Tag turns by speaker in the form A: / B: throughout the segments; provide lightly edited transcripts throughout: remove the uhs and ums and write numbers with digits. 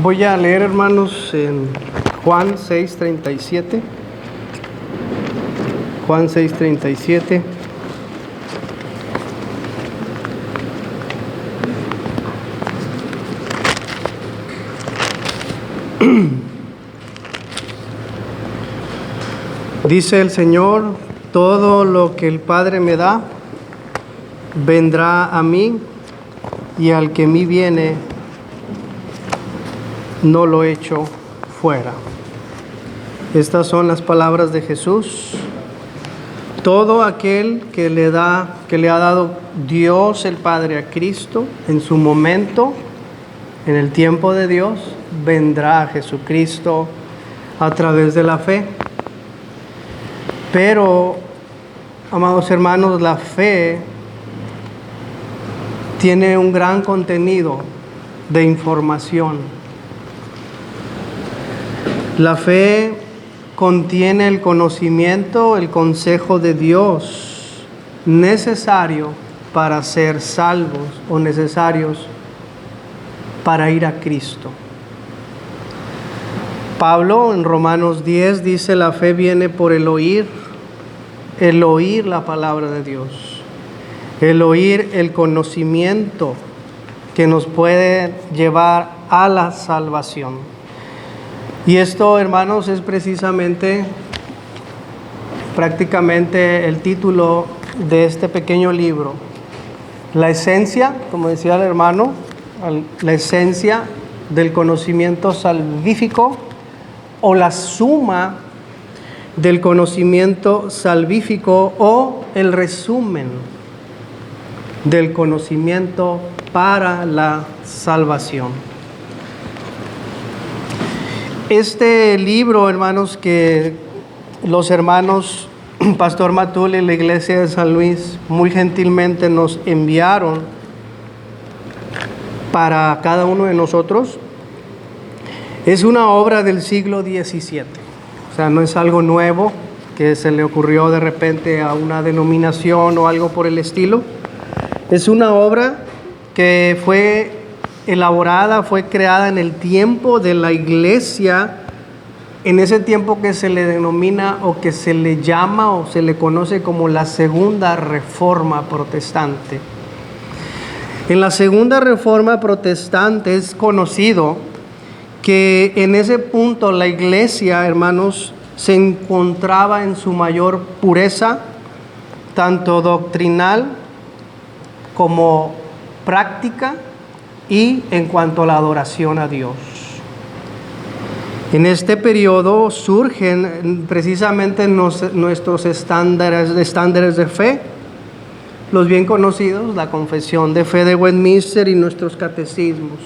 A: Voy a leer, hermanos, en Juan 6:37. Juan 6:37. Dice el Señor: todo lo que el Padre me da, vendrá a mí, y al que a mí viene, no lo echo fuera. Estas son las palabras de Jesús. Todo aquel que le ha dado Dios el Padre a Cristo en su momento, en el tiempo de Dios, vendrá a Jesucristo a través de la fe. Pero, amados hermanos, la fe tiene un gran contenido de información. La fe contiene el conocimiento, el consejo de Dios necesario para ser salvos o necesarios para ir a Cristo. Pablo en Romanos 10 dice: la fe viene por el oír la palabra de Dios, el oír el conocimiento que nos puede llevar a la salvación. Y esto, hermanos, es prácticamente el título de este pequeño libro. La esencia, como decía el hermano, la esencia del conocimiento salvífico, o la suma del conocimiento salvífico, o el resumen del conocimiento para la salvación. Este libro, hermanos, que los hermanos Pastor Matul y la Iglesia de San Luis muy gentilmente nos enviaron para cada uno de nosotros, es una obra del siglo XVII. O sea, no es algo nuevo que se le ocurrió de repente a una denominación o algo por el estilo. Es una obra que fue elaborada, fue creada en el tiempo de la Iglesia, en ese tiempo que se le denomina o que se le llama o se le conoce como la Segunda Reforma Protestante. En la Segunda Reforma Protestante es conocido que en ese punto la Iglesia, hermanos, se encontraba en su mayor pureza, tanto doctrinal como práctica, y en cuanto a la adoración a Dios. En este periodo surgen precisamente nuestros estándares de fe, los bien conocidos, la Confesión de Fe de Westminster y nuestros catecismos.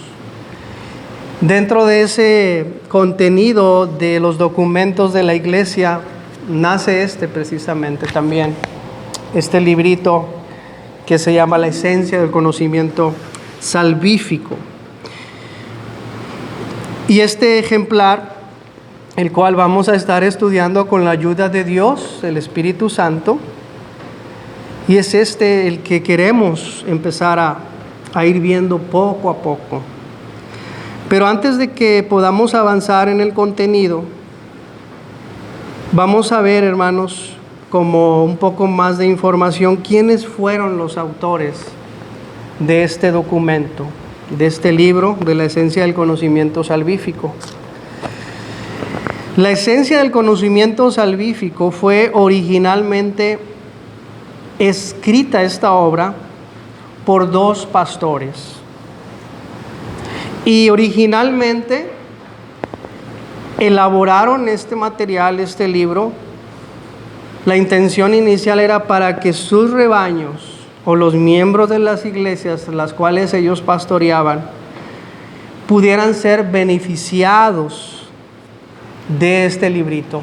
A: Dentro de ese contenido de los documentos de la Iglesia nace precisamente también, este librito que se llama La Esencia del Conocimiento Salvífico. Y este ejemplar, el cual vamos a estar estudiando con la ayuda de Dios, el Espíritu Santo, y es el que queremos empezar a ir viendo poco a poco. Pero antes de que podamos avanzar en el contenido, vamos a ver, hermanos, como un poco más de información, quiénes fueron los autores de este documento, de este libro, de la Esencia del Conocimiento Salvífico. La Esencia del Conocimiento Salvífico fue originalmente escrita, esta obra, por dos pastores. Y originalmente elaboraron este material, este libro. La intención inicial era para que sus rebaños o los miembros de las iglesias las cuales ellos pastoreaban pudieran ser beneficiados de este librito.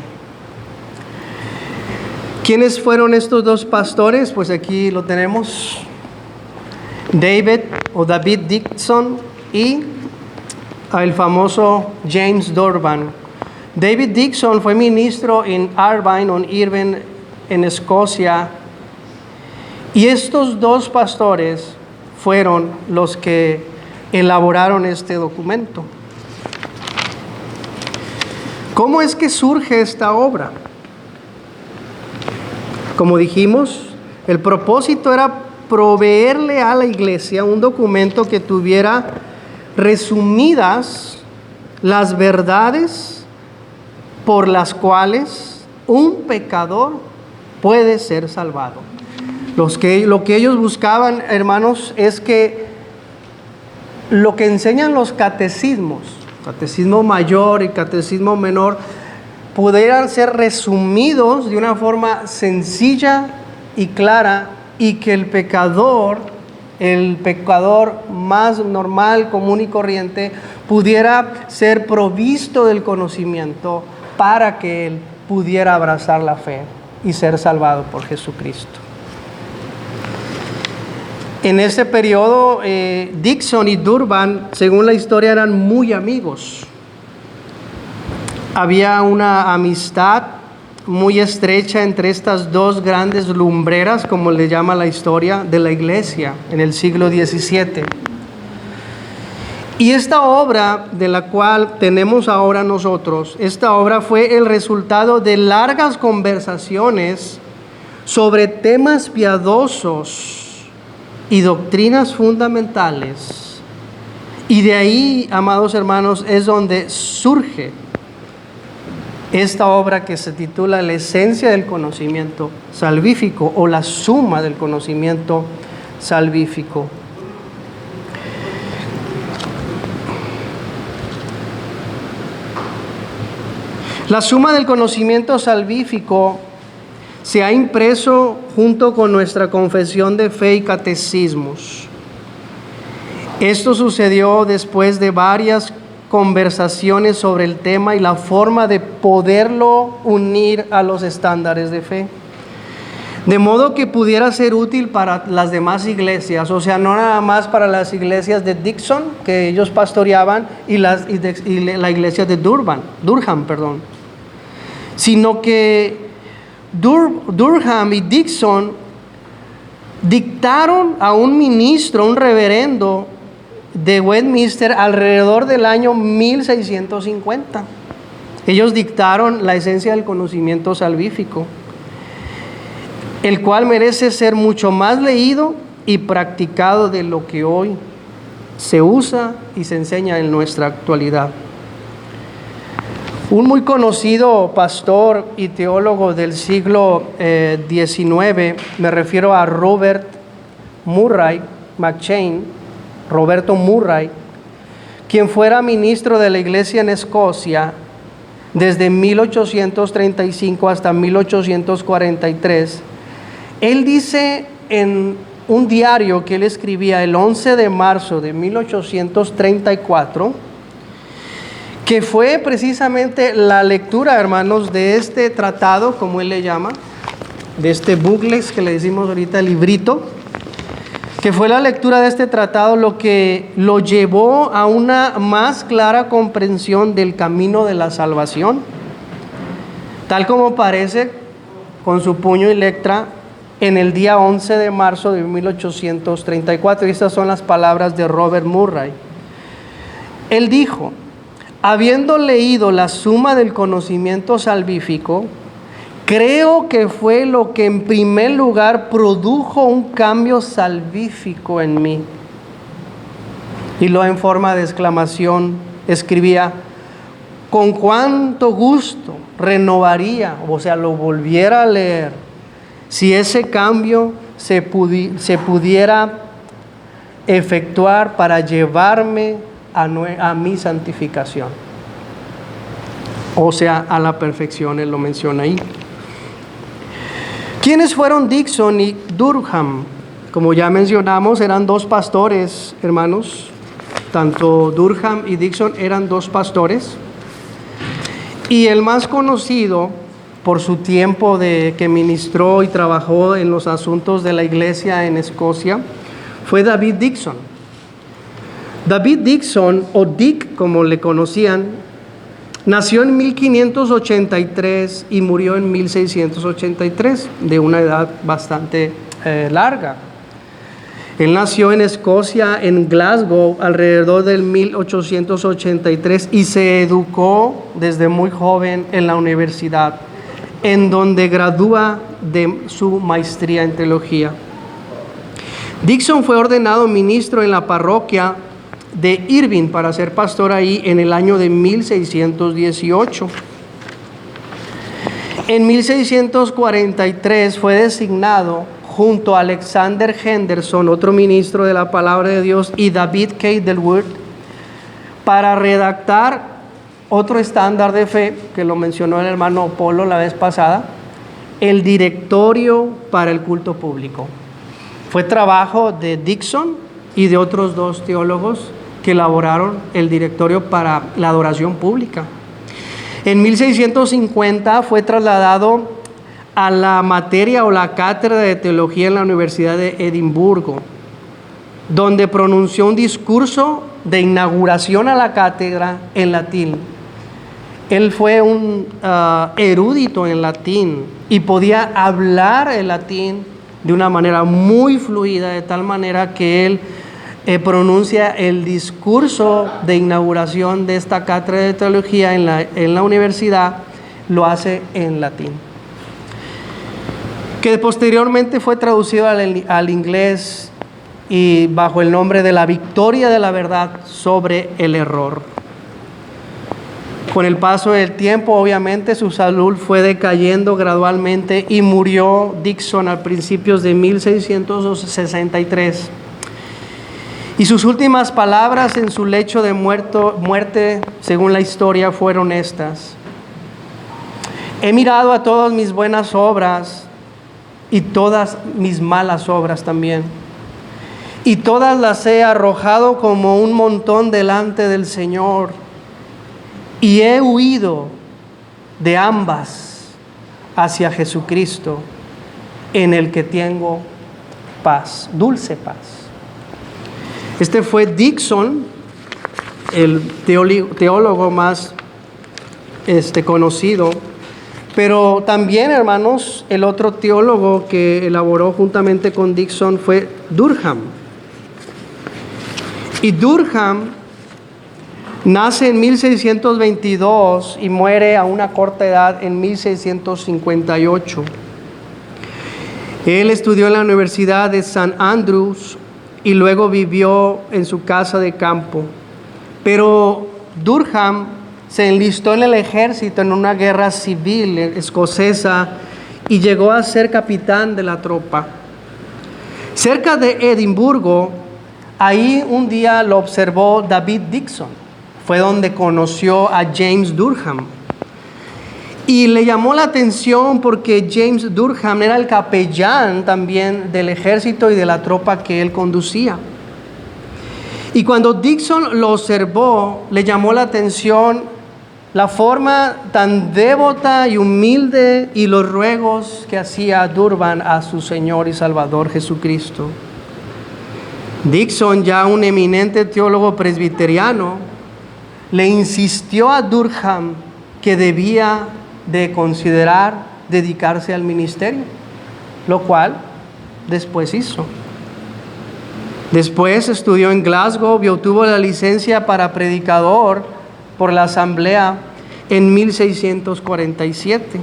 A: ¿Quiénes fueron estos dos pastores? Pues aquí lo tenemos: David Dickson y el famoso James Dorban. David Dickson fue ministro en Irvine, en Escocia, y estos dos pastores fueron los que elaboraron este documento. ¿Cómo es que surge esta obra? Como dijimos, el propósito era proveerle a la iglesia un documento que tuviera resumidas las verdades por las cuales un pecador puede ser salvado. Lo que ellos buscaban, hermanos, es que lo que enseñan los catecismos, catecismo mayor y catecismo menor, pudieran ser resumidos de una forma sencilla y clara, y que el pecador más normal, común y corriente, pudiera ser provisto del conocimiento para que él pudiera abrazar la fe y ser salvado por Jesucristo. En ese periodo, Dixon y Durban, según la historia, eran muy amigos. Había una amistad muy estrecha entre estas dos grandes lumbreras, como le llama la historia, de la iglesia en el siglo XVII. Y esta obra de la cual tenemos ahora nosotros, esta obra fue el resultado de largas conversaciones sobre temas piadosos y doctrinas fundamentales. Y de ahí, amados hermanos, es donde surge esta obra que se titula La esencia del conocimiento salvífico, o la suma del conocimiento salvífico. La suma del conocimiento salvífico se ha impreso junto con nuestra confesión de fe y catecismos. Esto sucedió después de varias conversaciones sobre el tema y la forma de poderlo unir a los estándares de fe, de modo que pudiera ser útil para las demás iglesias, o sea, no nada más para las iglesias de Dixon, que ellos pastoreaban, y la iglesia de Durham, sino que Durham y Dixon dictaron a un ministro, un reverendo de Westminster, alrededor del año 1650. Ellos dictaron la esencia del conocimiento salvífico, el cual merece ser mucho más leído y practicado de lo que hoy se usa y se enseña en nuestra actualidad. Un muy conocido pastor y teólogo del siglo XIX, me refiero a Roberto Murray, quien fuera ministro de la iglesia en Escocia desde 1835 hasta 1843, él dice en un diario que él escribía el 11 de marzo de 1834, que fue precisamente la lectura, hermanos, de este tratado, como él le llama, de este booklet que le decimos ahorita, librito, que fue la lectura de este tratado lo que lo llevó a una más clara comprensión del camino de la salvación, tal como parece con su puño y letra en el día 11 de marzo de 1834. Y estas son las palabras de Robert Murray. Él dijo: habiendo leído la suma del conocimiento salvífico, creo que fue lo que en primer lugar produjo un cambio salvífico en mí. Y luego en forma de exclamación escribía: con cuánto gusto renovaría, o sea, lo volviera a leer, si ese cambio se pudiera efectuar para llevarme a mi santificación, o sea, a la perfección. Él lo menciona ahí. ¿Quiénes fueron Dixon y Durham? Como ya mencionamos, eran dos pastores, hermanos. Tanto Durham y Dixon eran dos pastores. Y el más conocido por su tiempo de que ministró y trabajó en los asuntos de la iglesia en Escocia fue David Dixon. David Dixon, o Dick como le conocían, nació en 1583 y murió en 1683, de una edad bastante larga. Él nació en Escocia, en Glasgow, alrededor del 1883 y se educó desde muy joven en la universidad, en donde gradúa de su maestría en teología. Dixon fue ordenado ministro en la parroquia de Irving para ser pastor ahí en el año de 1618. En 1643 fue designado junto a Alexander Henderson, otro ministro de la Palabra de Dios, y David Calderwood, para redactar otro estándar de fe, que lo mencionó el hermano Polo la vez pasada, el directorio para el culto público. Fue trabajo de Dixon y de otros dos teólogos que elaboraron el directorio para la adoración pública. En 1650 fue trasladado a la materia o la cátedra de teología en la Universidad de Edimburgo, donde pronunció un discurso de inauguración a la cátedra en latín. Él fue un erudito en latín y podía hablar el latín de una manera muy fluida, de tal manera que él pronuncia el discurso de inauguración de esta cátedra de teología en la universidad, lo hace en latín, que posteriormente fue traducido al inglés y bajo el nombre de La Victoria de la Verdad sobre el Error. Con el paso del tiempo, obviamente, su salud fue decayendo gradualmente y murió Dixon a principios de 1663. Y sus últimas palabras en su lecho de muerte, según la historia, fueron estas: he mirado a todas mis buenas obras y todas mis malas obras también, y todas las he arrojado como un montón delante del Señor, y he huido de ambas hacia Jesucristo, en el que tengo paz, dulce paz. Este fue Dixon, el teólogo más conocido, pero también, hermanos, el otro teólogo que elaboró juntamente con Dixon fue Durham. Y Durham nace en 1622 y muere a una corta edad en 1658. Él estudió en la Universidad de St. Andrews y luego vivió en su casa de campo. Pero Durham se enlistó en el ejército en una guerra civil escocesa y llegó a ser capitán de la tropa. Cerca de Edimburgo, ahí un día lo observó David Dixon. Fue donde conoció a James Durham. Y le llamó la atención porque James Durham era el capellán también del ejército y de la tropa que él conducía. Y cuando Dixon lo observó, le llamó la atención la forma tan devota y humilde y los ruegos que hacía Durham a su Señor y Salvador Jesucristo. Dixon, ya un eminente teólogo presbiteriano, le insistió a Durham que debía de considerar dedicarse al ministerio, lo cual después hizo. Después estudió en Glasgow y obtuvo la licencia para predicador por la asamblea en 1647.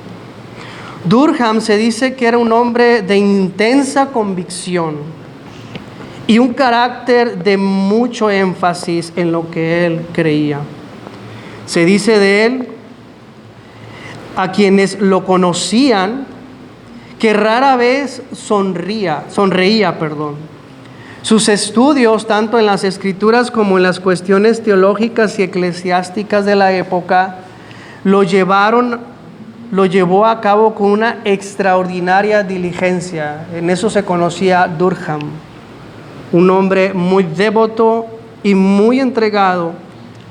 A: Durham se dice que era un hombre de intensa convicción y un carácter de mucho énfasis en lo que él creía. Se dice de él, a quienes lo conocían, que rara vez sonreía. Sus estudios, tanto en las escrituras como en las cuestiones teológicas y eclesiásticas de la época, lo llevó a cabo con una extraordinaria diligencia. En eso se conocía Durham, un hombre muy devoto y muy entregado,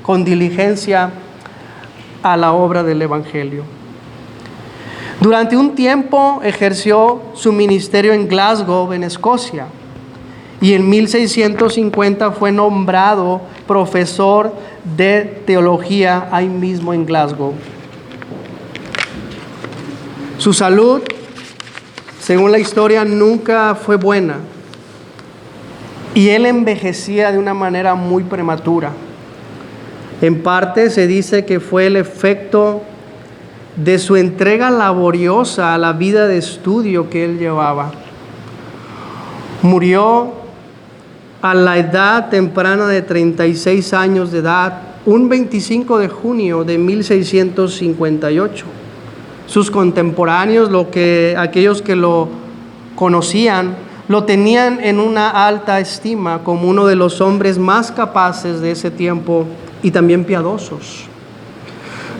A: con diligencia a la obra del Evangelio. Durante un tiempo ejerció su ministerio en Glasgow, en Escocia, y en 1650 fue nombrado profesor de teología ahí mismo en Glasgow. Su salud, según la historia, nunca fue buena. y él envejecía de una manera muy prematura. En parte se dice que fue el efecto de su entrega laboriosa a la vida de estudio que él llevaba. Murió a la edad temprana de 36 años de edad, un 25 de junio de 1658. Sus contemporáneos, aquellos que lo conocían, lo tenían en una alta estima como uno de los hombres más capaces de ese tiempo y también piadosos.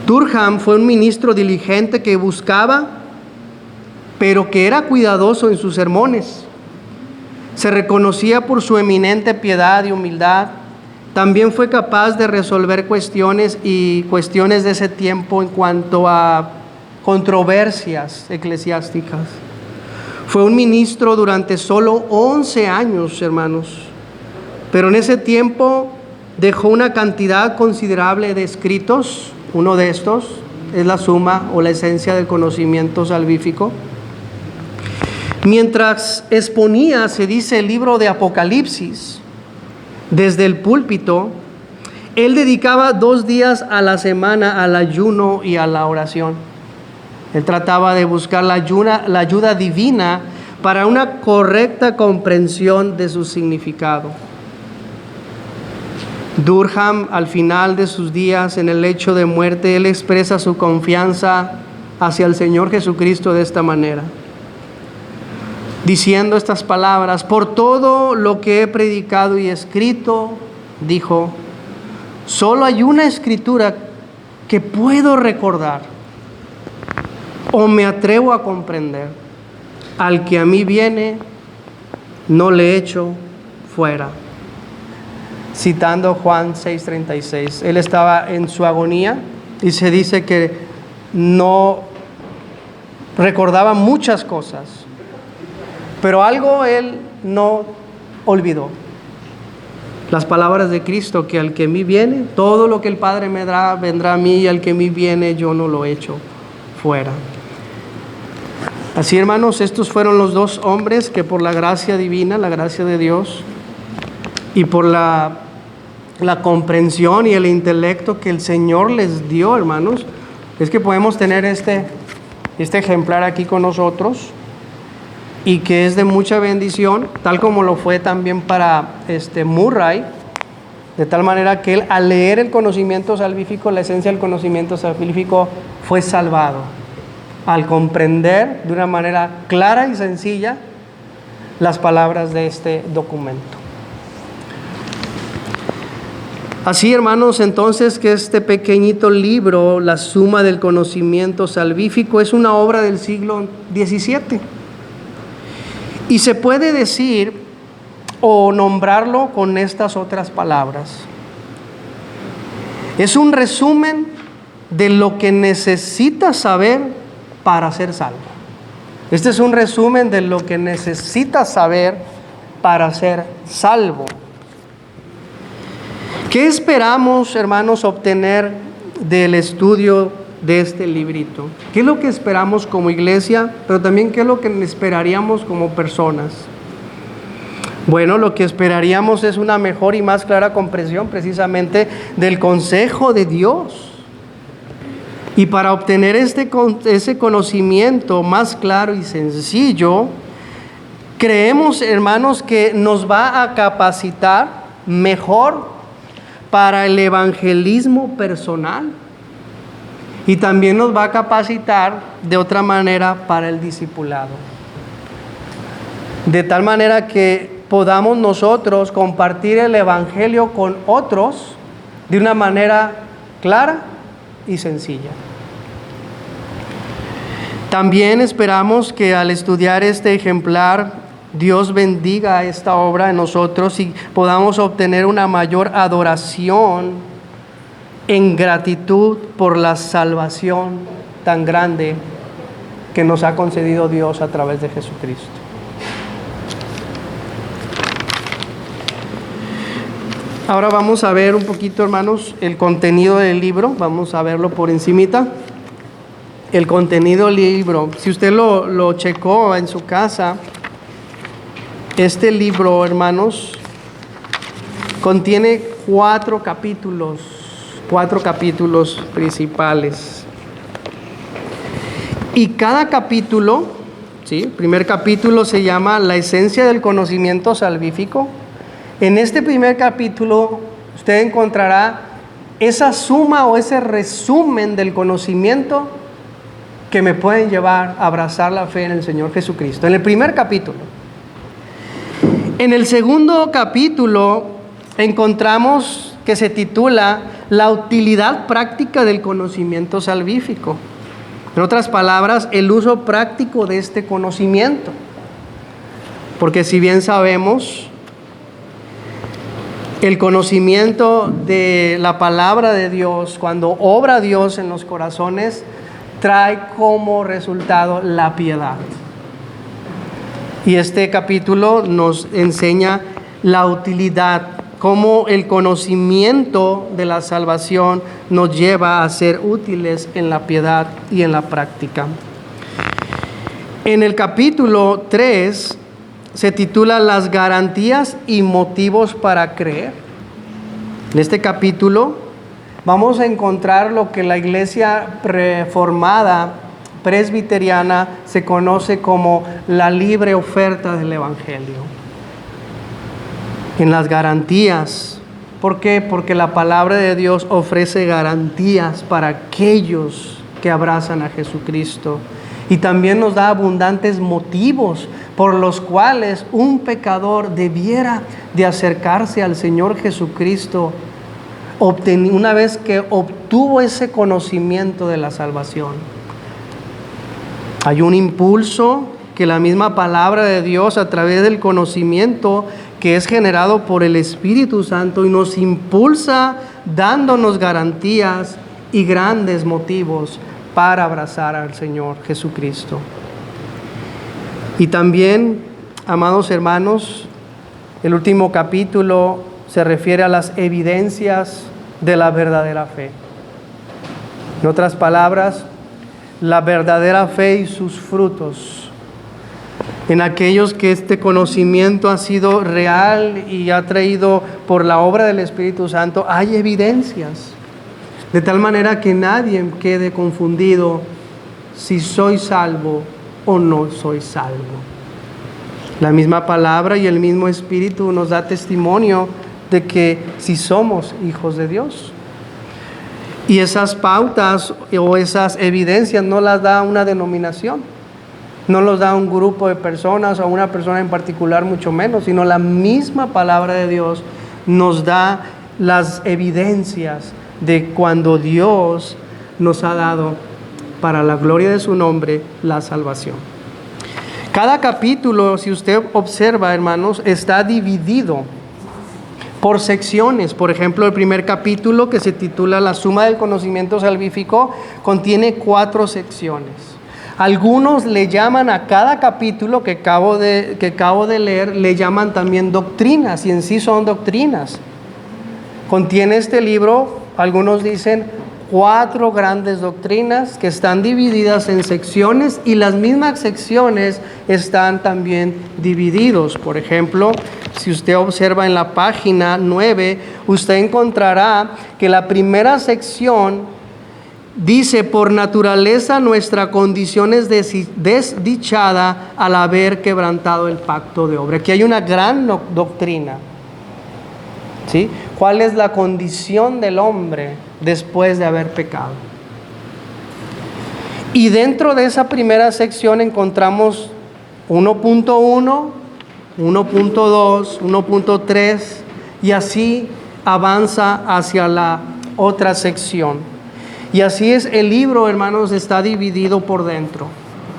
A: Durham fue un ministro diligente que buscaba, pero que era cuidadoso en sus sermones. Se reconocía por su eminente piedad y humildad. También fue capaz de resolver cuestiones de ese tiempo en cuanto a controversias eclesiásticas. Fue un ministro durante solo 11 años, hermanos, pero en ese tiempo dejó una cantidad considerable de escritos. Uno de estos es la Suma o la Esencia del Conocimiento Salvífico. Mientras exponía, se dice, el libro de Apocalipsis desde el púlpito, él dedicaba 2 días a la semana al ayuno y a la oración. Él trataba de buscar la ayuda divina para una correcta comprensión de su significado. Durham, al final de sus días, en el lecho de muerte, él expresa su confianza hacia el Señor Jesucristo de esta manera, diciendo estas palabras: por todo lo que he predicado y escrito, dijo, solo hay una escritura que puedo recordar o me atrevo a comprender. Al que a mí viene, no le echo fuera. Citando Juan 6:36. Él estaba en su agonía y se dice que no recordaba muchas cosas, pero algo él no olvidó. Las palabras de Cristo, que al que a mí viene, todo lo que el Padre me da, vendrá a mí, y al que a mí viene, yo no lo echo fuera. Así, hermanos, estos fueron los 2 hombres que por la gracia divina, la gracia de Dios, y por la comprensión y el intelecto que el Señor les dio, hermanos, es que podemos tener este ejemplar aquí con nosotros, y que es de mucha bendición, tal como lo fue también para Murray, de tal manera que él, al leer el conocimiento salvífico, la esencia del conocimiento salvífico, fue salvado al comprender de una manera clara y sencilla las palabras de este documento. Así, hermanos, entonces, que este pequeñito libro, la Suma del Conocimiento Salvífico, es una obra del siglo XVII. Y se puede decir o nombrarlo con estas otras palabras. Es un resumen de lo que necesitas saber para ser salvo. Este es un resumen de lo que necesitas saber para ser salvo. ¿Qué esperamos, hermanos, obtener del estudio de este librito? ¿Qué es lo que esperamos como iglesia, pero también qué es lo que esperaríamos como personas? Bueno, lo que esperaríamos es una mejor y más clara comprensión precisamente del consejo de Dios. Y para obtener ese conocimiento más claro y sencillo, creemos, hermanos, que nos va a capacitar mejor para el evangelismo personal, y también nos va a capacitar de otra manera para el discipulado, de tal manera que podamos nosotros compartir el evangelio con otros de una manera clara y sencilla. También esperamos que al estudiar este ejemplar, Dios bendiga esta obra en nosotros y podamos obtener una mayor adoración en gratitud por la salvación tan grande que nos ha concedido Dios a través de Jesucristo. Ahora vamos a ver un poquito, hermanos, el contenido del libro. Vamos a verlo por encimita. El contenido del libro, si usted lo checó en su casa, este libro, hermanos, Contiene 4 capítulos principales. Y cada capítulo, ¿sí? El primer capítulo se llama La esencia del conocimiento salvífico. En este primer capítulo usted encontrará esa suma o ese resumen del conocimiento que me pueden llevar a abrazar la fe en el Señor Jesucristo. En el primer capítulo. En el segundo capítulo encontramos que se titula La utilidad práctica del conocimiento salvífico. En otras palabras, el uso práctico de este conocimiento. Porque si bien sabemos, el conocimiento de la palabra de Dios, cuando obra Dios en los corazones, trae como resultado la piedad. Y este capítulo nos enseña la utilidad, cómo el conocimiento de la salvación nos lleva a ser útiles en la piedad y en la práctica. En el capítulo 3 se titula Las garantías y motivos para creer. En este capítulo vamos a encontrar lo que la iglesia reformada presbiteriana se conoce como la libre oferta del Evangelio. En las garantías. ¿Por qué? Porque la palabra de Dios ofrece garantías para aquellos que abrazan a Jesucristo. Y también nos da abundantes motivos por los cuales un pecador debiera de acercarse al Señor Jesucristo una vez que obtuvo ese conocimiento de la salvación. Hay un impulso que la misma palabra de Dios, a través del conocimiento que es generado por el Espíritu Santo, y nos impulsa dándonos garantías y grandes motivos para abrazar al Señor Jesucristo. Y también, amados hermanos, el último capítulo se refiere a las evidencias de la verdadera fe. En otras palabras, la verdadera fe y sus frutos. En aquellos que este conocimiento ha sido real y ha traído por la obra del Espíritu Santo, hay evidencias. De tal manera que nadie quede confundido si soy salvo o no soy salvo. La misma palabra y el mismo Espíritu nos da testimonio de que si somos hijos de Dios. Y esas pautas o esas evidencias no las da una denominación, no los da un grupo de personas o una persona en particular, mucho menos, sino la misma palabra de Dios nos da las evidencias de cuando Dios nos ha dado, para la gloria de su nombre, la salvación. Cada capítulo, si usted observa, hermanos, está dividido por secciones. Por ejemplo, el primer capítulo, que se titula La suma del conocimiento salvífico, contiene 4 secciones. Algunos le llaman a cada capítulo que acabo de leer, le llaman también doctrinas, y en sí son doctrinas. Contiene este libro, algunos dicen, 4 grandes doctrinas que están divididas en secciones, y las mismas secciones están también divididos. Por ejemplo, si usted observa en la página 9, usted encontrará que la primera sección dice: por naturaleza nuestra condición es desdichada al haber quebrantado el pacto de obra. Aquí hay una gran doctrina. ¿Sí? ¿Cuál es la condición del hombre después de haber pecado? Y dentro de esa primera sección encontramos 1.1, 1.2, 1.3, y así avanza hacia la otra sección. Y así es el libro, hermanos, está dividido por dentro.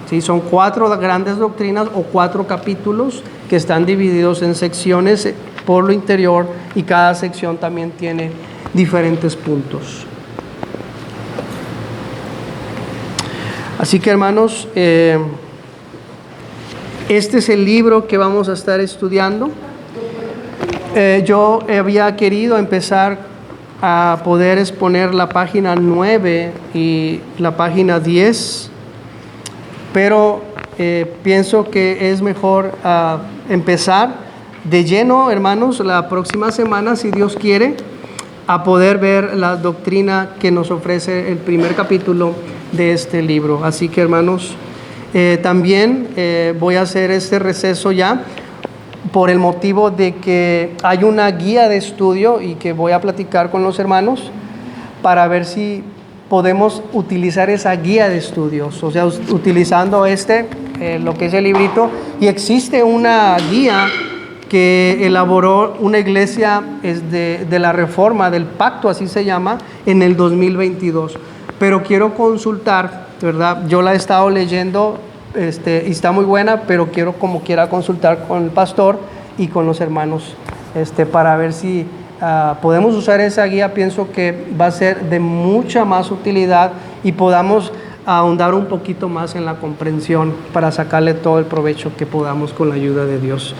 A: ¿Sí? Son 4 grandes doctrinas o 4 capítulos que están divididos en secciones por lo interior, y cada sección también tiene diferentes puntos. Así que, hermanos, este es el libro que vamos a estar estudiando. Yo había querido empezar a poder exponer la página 9 y la página 10, pero pienso que es mejor empezar de lleno, hermanos, la próxima semana, si Dios quiere, a poder ver la doctrina que nos ofrece el primer capítulo de este libro. Así que, hermanos, también voy a hacer este receso ya por el motivo de que hay una guía de estudio y que voy a platicar con los hermanos para ver si podemos utilizar esa guía de estudios, o sea, utilizando lo que es el librito. Y existe una guía que elaboró una iglesia de la Reforma, del Pacto, así se llama, en el 2022. Pero quiero consultar, ¿verdad? Yo la he estado leyendo y está muy buena, pero quiero como quiera consultar con el pastor y con los hermanos para ver si podemos usar esa guía. Pienso que va a ser de mucha más utilidad y podamos ahondar un poquito más en la comprensión para sacarle todo el provecho que podamos con la ayuda de Dios.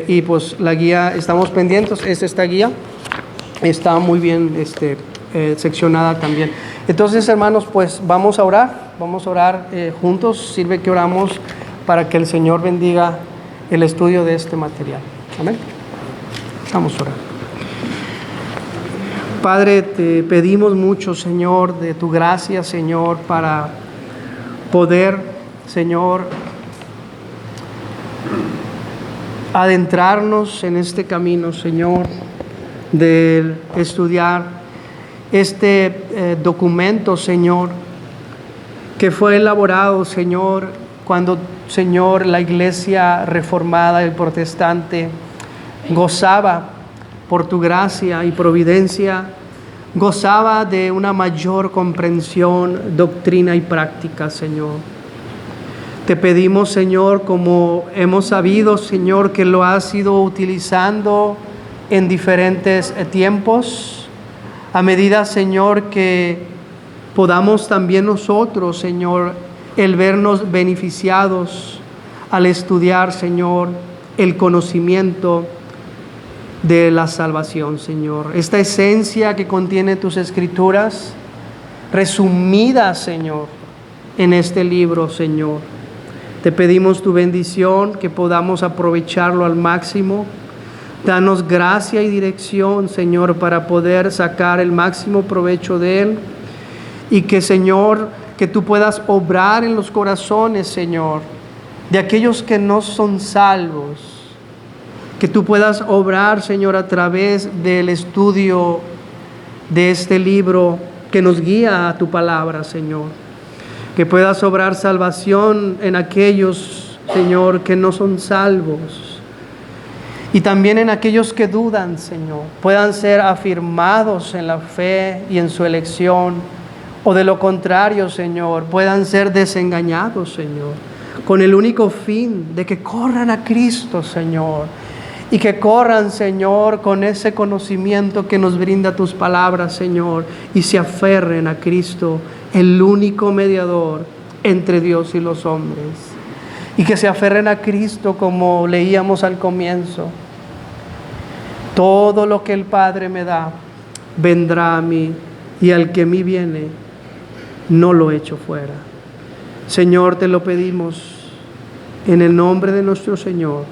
A: Y pues la guía, estamos pendientes, esta guía está muy bien seccionada también. Entonces, hermanos, pues vamos a orar juntos. Sirve que oramos para que el Señor bendiga el estudio de este material. Amén. Vamos a orar. Padre, te pedimos mucho, Señor, de tu gracia, Señor, para poder, Señor, adentrarnos en este camino, Señor, de estudiar este documento, Señor, que fue elaborado, Señor, cuando, Señor, la iglesia reformada, el protestante, gozaba por tu gracia y providencia, gozaba de una mayor comprensión, doctrina y práctica, Señor. Te pedimos, Señor, como hemos sabido, Señor, que lo has ido utilizando en diferentes tiempos, a medida, Señor, que podamos también nosotros, Señor, el vernos beneficiados al estudiar, Señor, el conocimiento de la salvación, Señor. Esta esencia que contiene tus escrituras, resumida, Señor, en este libro, Señor. Te pedimos tu bendición, que podamos aprovecharlo al máximo. Danos gracia y dirección, Señor, para poder sacar el máximo provecho de él. Y que, Señor, que tú puedas obrar en los corazones, Señor, de aquellos que no son salvos. Que tú puedas obrar, Señor, a través del estudio de este libro que nos guía a tu palabra, Señor. Que puedas obrar salvación en aquellos, Señor, que no son salvos. Y también en aquellos que dudan, Señor, puedan ser afirmados en la fe y en su elección. O de lo contrario, Señor, puedan ser desengañados, Señor, con el único fin de que corran a Cristo, Señor. Y que corran, Señor, con ese conocimiento que nos brinda tus palabras, Señor, y se aferren a Cristo, el único mediador entre Dios y los hombres. Y que se aferren a Cristo como leíamos al comienzo. Todo lo que el Padre me da, vendrá a mí, y al que a mí viene, no lo echo fuera. Señor, te lo pedimos en el nombre de nuestro Señor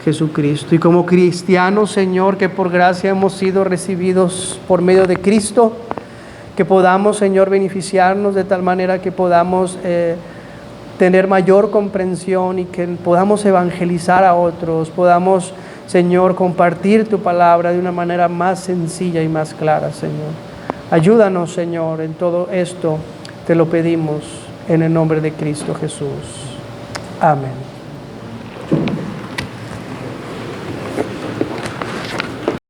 A: Jesucristo. Y como cristianos, Señor, que por gracia hemos sido recibidos por medio de Cristo, que podamos, Señor, beneficiarnos de tal manera que podamos tener mayor comprensión y que podamos evangelizar a otros, podamos, Señor, compartir tu palabra de una manera más sencilla y más clara, Señor. Ayúdanos, Señor, en todo esto, te lo pedimos en el nombre de Cristo Jesús. Amén.